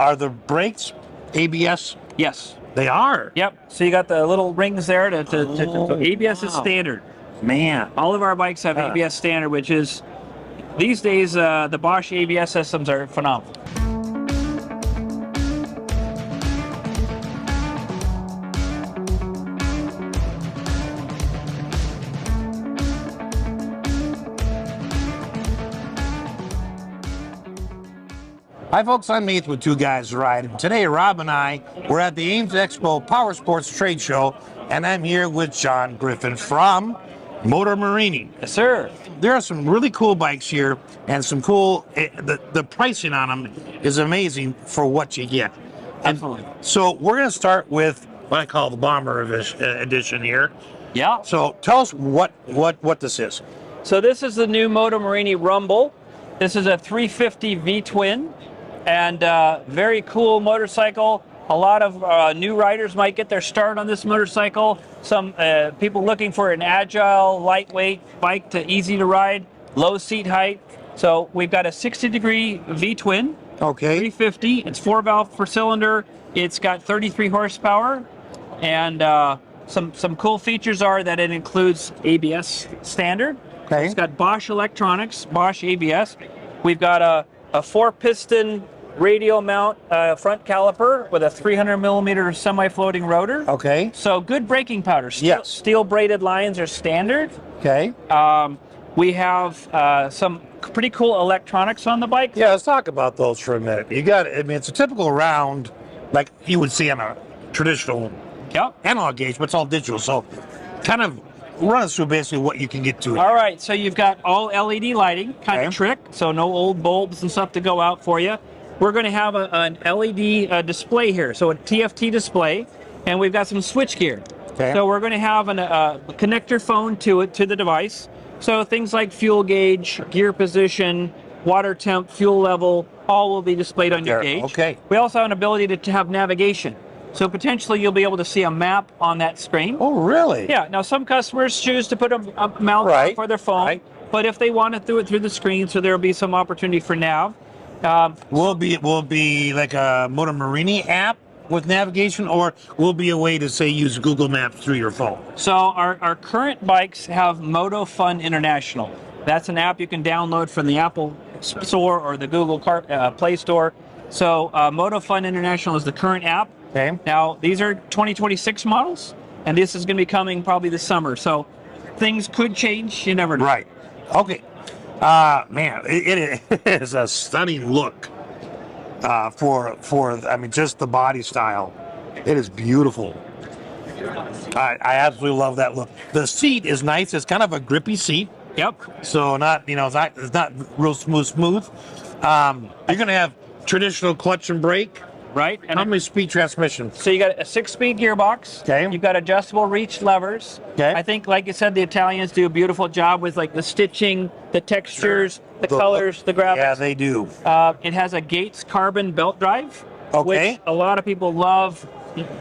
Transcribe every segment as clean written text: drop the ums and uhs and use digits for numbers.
Are the brakes ABS? Yes. They are. Yep. So you got the little rings there so ABS is wow. standard. Man. All of our bikes have ABS standard, which is these days the Bosch ABS systems are phenomenal. Hi folks, I'm Nate with Two Guys Ride, and today Rob and I were at the Ames Expo Power Sports Trade Show, and I'm here with John Griffin from Motomorini. Yes, sir. There are some really cool bikes here, and some cool, the pricing on them is amazing for what you get. Absolutely. So we're going to start with what I call the Bomber edition here. Yeah. So tell us what this is. So this is the new Motomorini Rumble. This is a 350 V-twin, and very cool motorcycle. A lot of new riders might get their start on this motorcycle. Some people looking for an agile, lightweight bike to easy to ride, low seat height. So we've got a 60-degree V-twin. Okay. 350. It's 4-valve per cylinder. It's got 33 horsepower, and some cool features are that it includes ABS standard. Okay. It's got Bosch electronics, Bosch ABS. We've got a 4-piston radial mount front caliper with a 300 millimeter semi-floating rotor. Okay. So good braking powder. Yes. Steel braided lines are standard. Okay. We have some pretty cool electronics on the bike. Yeah, let's talk about those for a minute. You got, I mean, it's a typical round like you would see on a traditional analog gauge, but it's all digital. So kind of run us through basically what you can get to it. All right, so you've got all LED lighting, kind of trick, so no old bulbs and stuff to go out for you. We're going to have an LED display here, so a TFT display, and we've got some switch gear. Okay. So we're going to have a connector phone to the device. So things like fuel gauge, gear position, water temp, fuel level, all will be displayed on your gauge. Okay. We also have an ability to have navigation. So potentially you'll be able to see a map on that screen. Oh, really? Yeah. Now some customers choose to put a mount for their phone, but if they want to do it through the screen, so there will be some opportunity for nav. Will it be like a Motomorini app with navigation, or will it be a way to say use Google Maps through your phone? So our current bikes have Moto Fun International. That's an app you can download from the Apple Store or the Google Play Store. So Moto Fun International is the current app. Okay. Now, these are 2026 models, and this is going to be coming probably this summer. So things could change. You never know. Right. Okay. Man, it is a stunning look for I mean, just the body style. It is beautiful. I absolutely love that look. The seat is nice. It's kind of a grippy seat. Yep. So it's not real smooth. You're going to have traditional clutch and brake. Right. And how many speed transmission? So you got a 6-speed gearbox. Okay. You've got adjustable reach levers. Okay. I think, like you said, the Italians do a beautiful job with like the stitching, the textures, the colors, the graphics. Yeah, they do. It has a Gates carbon belt drive, Okay. which a lot of people love.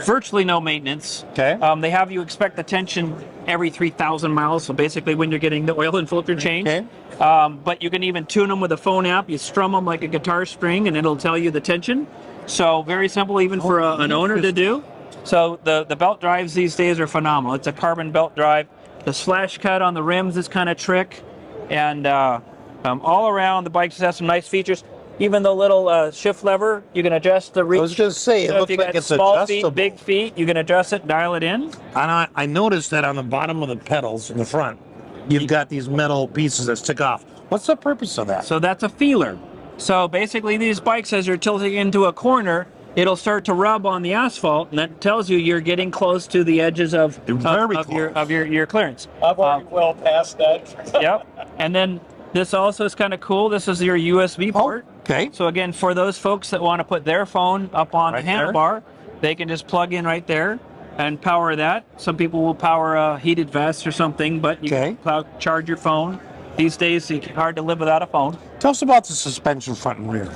Virtually no maintenance. Okay. They have you expect the tension every 3,000 miles, so basically when you're getting the oil and filter change. Okay. But you can even tune them with a phone app. You strum them like a guitar string, and it'll tell you the tension. So very simple even for an owner to do. So the belt drives these days are phenomenal. It's a carbon belt drive. The slash cut on the rims is kind of trick. And all around, the bike has some nice features. Even the little shift lever, you can adjust the reach. I was going to say, it so looks if you like got it's small adjustable. feet, big feet, you can adjust it, dial it in. And I noticed that on the bottom of the pedals in the front, you've got these metal pieces that stick off. What's the purpose of that? So that's a feeler. So basically these bikes, as you're tilting into a corner, it'll start to rub on the asphalt, and that tells you you're getting close to the edges of your clearance. I've already well past that. Yep. And then this also is kind of cool. This is your USB port. Okay. So again, for those folks that want to put their phone up on the handlebar, they can just plug in right there and power that. Some people will power a heated vest or something, but you can charge your phone. These days, it's hard to live without a phone. Tell us about the suspension front and rear.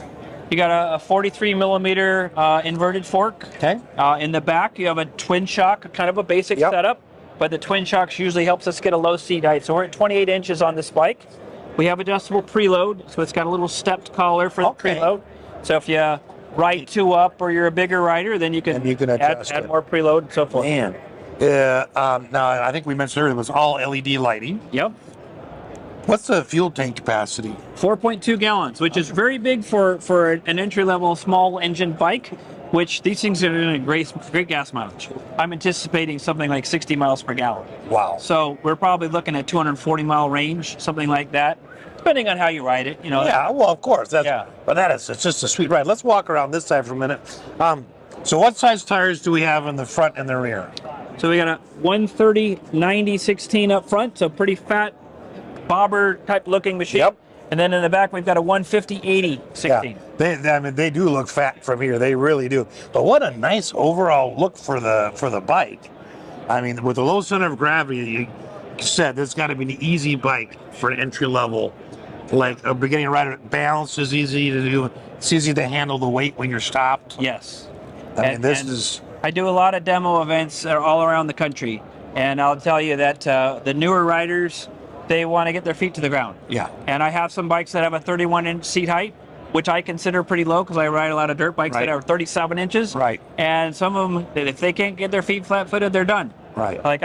You got a 43 millimeter inverted fork. Okay. In the back, you have a twin shock, kind of a basic setup, but the twin shocks usually helps us get a low seat height. So we're at 28 inches on this bike. We have adjustable preload, so it's got a little stepped collar for the preload. So if you ride 2 up or you're a bigger rider, then you can, And you can adjust add it. more preload and so forth. Man. Now, I think we mentioned earlier it was all LED lighting. Yep. What's the fuel tank capacity? 4.2 gallons, which is very big for an entry-level small engine bike, which these things are in a great gas mileage. I'm anticipating something like 60 miles per gallon. Wow. So we're probably looking at 240-mile range, something like that, depending on how you ride it. Yeah, well, of course. Yeah. But it's just a sweet ride. Let's walk around this side for a minute. So what size tires do we have in the front and the rear? So we got a 130 90 16 up front, so pretty fat bobber type looking machine. Yep. And then in the back we've got a 150 80 16. Yeah, they do look fat from here. They really do. But what a nice overall look for the bike. I mean, with the low center of gravity, you said this got to be an easy bike for an entry level, like a beginning rider. Balance is easy to do. It's easy to handle the weight when you're stopped. Yes. I mean, this is. I do a lot of demo events all around the country, and I'll tell you that the newer riders, they want to get their feet to the ground. Yeah. And I have some bikes that have a 31-inch seat height, which I consider pretty low because I ride a lot of dirt bikes Right. that are 37 inches. Right. And some of them, if they can't get their feet flat-footed, they're done. Right. Like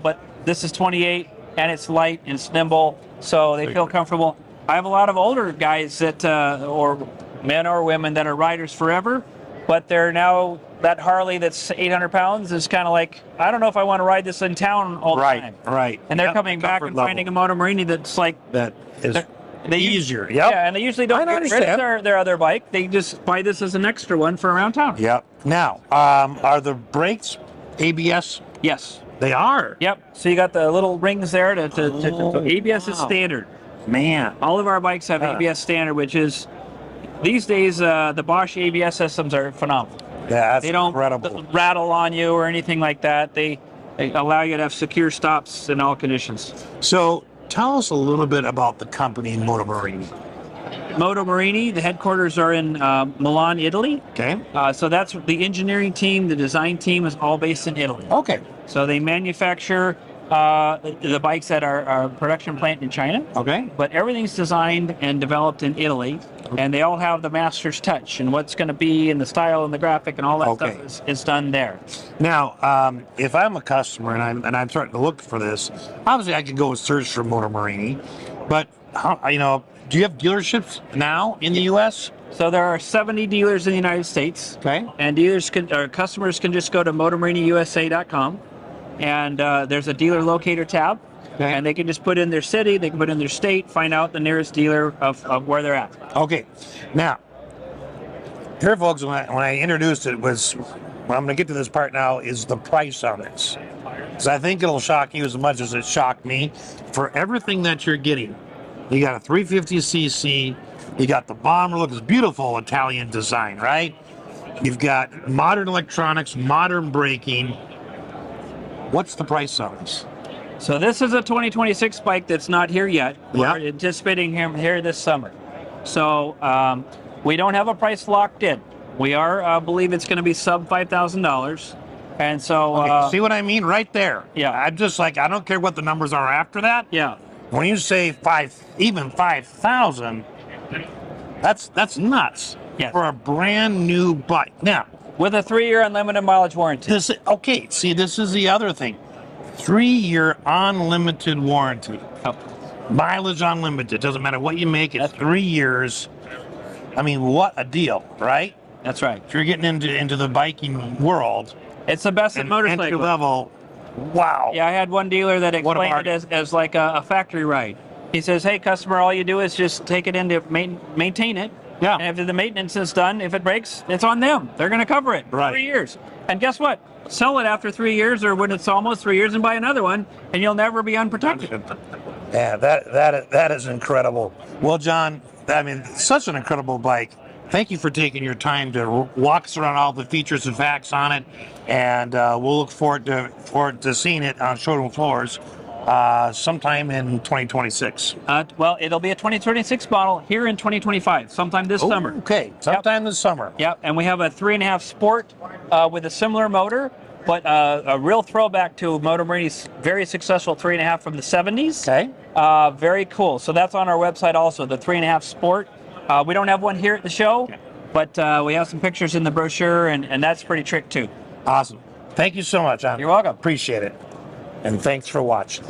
but this is 28 and it's light and it's nimble, so they feel comfortable. I have a lot of older guys that, or men or women that are riders forever, but they're now that Harley that's 800 pounds is kind of like, I don't know if I want to ride this in town all the time. Right. And they're Yep, coming back comfort and level. finding a Motomorini that's like That is they easier. Yep. Yeah, and they usually don't I get rid understand. of their other bike. They just buy this as an extra one for around town. Yep. Now, are the brakes ABS? Yes. They are. Yep. So you got the little rings there so ABS is wow. standard. Man. All of our bikes have ABS standard, which is these days the Bosch ABS systems are phenomenal. Yeah, that's They don't incredible. rattle on you or anything like that. They allow you to have secure stops in all conditions. So, tell us a little bit about the company Motomorini. Motomorini, the headquarters are in Milan, Italy. Okay. So that's the engineering team, the design team is all based in Italy. Okay. So they manufacture the bikes at our production plant in China. Okay. But everything's designed and developed in Italy, and they all have the master's touch and what's going to be and the style and the graphic and all that Okay. stuff is done there. Now, if I'm a customer and I'm starting to look for this, obviously I could go and search for Motomorini, but do you have dealerships now in the U.S.? So there are 70 dealers in the United States. Okay. And customers can just go to motomorinigusa.com, and there's a dealer locator tab, Okay. and they can just put in their city, they can put in their state, find out the nearest dealer of where they're at. Okay. Now, here, folks, when I introduced it was, well, I'm going to get to this part now, is the price on this. Because I think it'll shock you as much as it shocked me. For everything that you're getting, you got a 350cc, you got the bomber look, it's beautiful Italian design, right? You've got modern electronics, modern braking. What's the price on this? So this is a 2026 bike that's not here yet. Yeah. We're anticipating him here this summer. So we don't have a price locked in. We are believe it's going to be sub $5,000. And so Okay, see what I mean? Right there. Yeah. I'm just like, I don't care what the numbers are after that. yeah. When you say even 5,000, that's nuts. Yes. For a brand new bike. Now, With a 3-year unlimited mileage warranty. this is the other thing. 3-year unlimited warranty. Oh, Mileage unlimited. Doesn't matter what you make, it's 3 years. I mean, what a deal, right? that's right. If you're getting into the biking world It's the best at and entry motorcycle. level, wow. Yeah, I had one dealer that What a explained it as like a factory ride. He says, hey, customer, all you do is just take it in to maintain it. Yeah. And if the maintenance is done, if it breaks, it's on them. They're going to cover it for Right. 3 years. And guess what? Sell it after 3 years or when it's almost 3 years and buy another one, and you'll never be unprotected. Yeah, that is incredible. Well, John, I mean, such an incredible bike. Thank you for taking your time to walk us around all the features and facts on it, and we'll look forward to seeing it on showroom floors sometime in 2026. Well, it'll be a 2026 model here in 2025, sometime this summer. Okay, sometime this summer. Yep, and we have a 3.5 Sport with a similar motor, but a real throwback to Motomorini's very successful 3.5 from the 70s. Okay. Very cool. So that's on our website also, the 3.5 Sport. We don't have one here at the show, but we have some pictures in the brochure, and that's pretty trick too. Awesome. Thank you so much. You're welcome. Appreciate it. And thanks for watching.